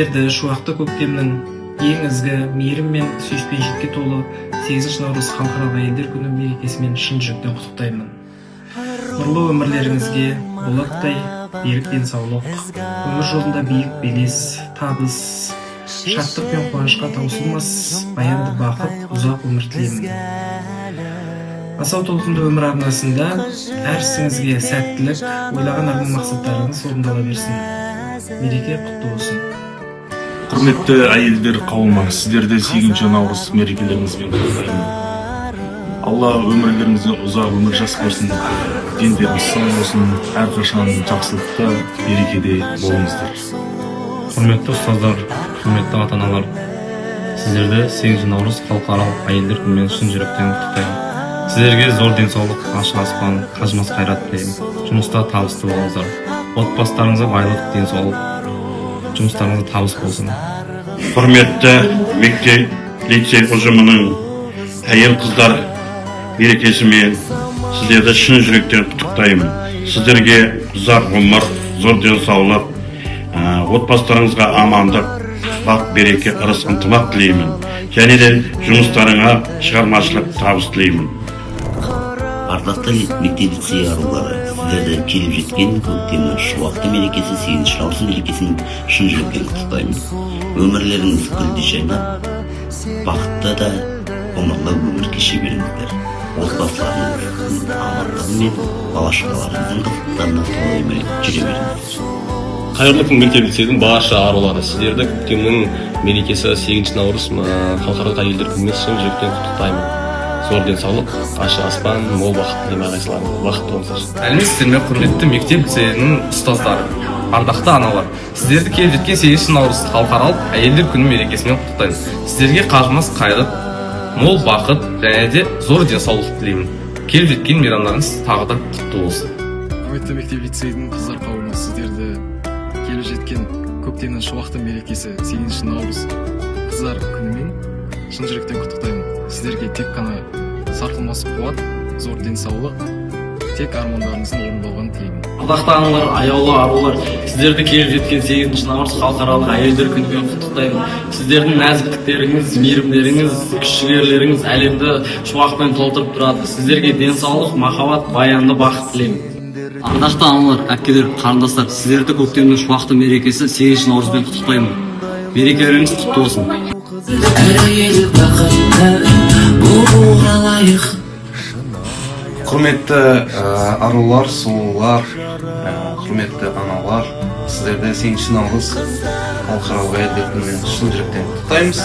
Сіздерді шуақты көктемнің ең ізгі мейірім мен сүйіспеншілікке толы 8 наурыз халықаралық әйелдер күні мерекесімен шын жүректен құттықтаймын. Нұрлы өмірлеріңізге болаттай берік денсаулық, өмір жолында биік белес, табыс, шаттық пен қуанышқа таусылмас баянды бақыт, ұзақ өмір тілеймін. Асау толқынды өмір арнасында әр ісіңізге сәттілік, ойлаған арман мақсаттарыңыз орындала берсін. Мереке құтты болсын. Құрметті әйелдер қауымы, сіздерді 8 наурыз мерекелеріңізбен құттықтаймын. Алла өмірлеріңізге ұзақ өмір жас болсын, дендеріңіз сау болсын, әрқашан жақсылықта, берекеде болыңыздар. Құрметті ұстаздар, құрметті ата-аналар, сіздерді 8 наурыз халықаралық әйелдер күнімен шын жүректен құттықтаймын. Сіздерге зор денсаулық, ашық аспан, қажымас қайрат тілеймін. Жұмыста табысты болыңыздар. Отбасыларыңызға байлық, денсаулық, жұмыстарыңызға табыс болсын. Құрметті мектеп лицей ұжымының әйел қыздар мерекесімен сіздерді шын жүректен құттықтаймын. Сіздерге ұзақ ғұмыр, зор денсаулық, отбасыларыңызға амандық, бақ береке, ырыс ынтымақ тілеймін. Және де жұмыстарыңа шығармашылық табыс тілеймін. Ардақты мектеп лицей арулары, сіздерді келіп жеткен көктемнің шуақты мерекесі 8 наурыз мерекесін шын жүректен құттықтаймын. Өмірлеріңіз гүлдей жайнап, бақытты да ғұмырлы өмір кеше беріңіздер. Отбасыларыңыздың амандығы мен бала-шағаларыңыздың қызықтарына толмай жүре беріңіздер. Қайырлы күн мектеп лицейдің барша арулары, сіздерді көктемнің мерекесі 8 наурыз халықаралық әйелдер күнімен шын жүректен құттықтаймын. Зор денсаулық, ашық аспан, мол бақыт тілеймін ағайсыларыңызға. Бақытты болыңыздар. Сәлеметсіздер ме, құрметті мектеп лицейінің ұстаздары, ардақты аналар. Сіздерді келіп жеткен 8 наурыз халықаралық әйелдер күні мерекесімен құттықтаймын. Сіздерге қажымас қайрат, мол бақыт және де зор денсаулық тілеймін. Келіп жеткен мейрамдарыңыз тағы да құтты болсын. Құрметті мектеп лицейдің қыздар қауымы, сіздерді келіп жеткен көктемнің шуақты мерекесі 8 наурыз қыздар күнімен шын жүректен құттықтаймын. Сіздерге тек қана сарқылмас қуат, зор денсаулық, тек армандарыңыздың орындалғанын тілеймін. Ардақты аналар, аяулы арулар, сіздерді келіп жеткен 8 наурыз халықаралық әйелдер күнімен құттықтаймын. Сіздердің нәзіктіктеріңіз, мейірімдеріңіз, күш-жігерлеріңіз әлемді шуақпен толтырып тұрады. Сіздерге денсаулық, махаббат, баянды бақыт тілеймін. Ардақты аналар, әпкелер, қарындастар, сіздерді көктемнің шуақты мерекесі 8 наурызбен құттықтаймын. Мерекелеріңіз құтты болсын. Құрметті арулар, сұлулар, құрметті аналар, сіздерді 8 наурыз халықаралық әйелдер күнімен шын жүректен құттықтаймыз.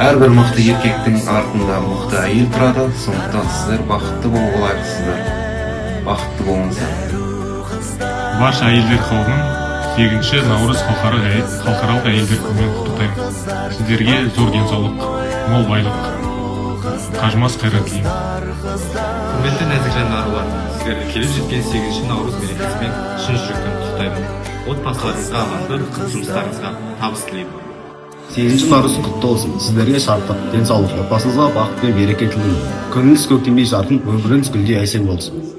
Әрбір мықты еркектің артында мықты әйел тұрады, сондықтан сіздер бақытты болуға лайықсыздар. Бақытты болыңыздар. Барша әйелдер қауымын 8 наурыз халықаралық әйелдер күнімен құттықтаймын. Сіздерге зор денсаулық, мол байлық, қажымас қайрат тілеймін. Құрметті нәзік жанды арулар, сіздерді келіп жеткен 8 наурыз мерекесімен шын жүректен құттықтаймын. Отбасыларыңызға амандық, жұмыстарыңызға табыс тілеймін. 8 наурыз құтты болсын. Сіздерге шаттық, денсаулық, отбасыңызға бақыт пен береке тілеймін. Күніңіз көктемдей жарқын, өміріңіз гүлдей әсем болсын.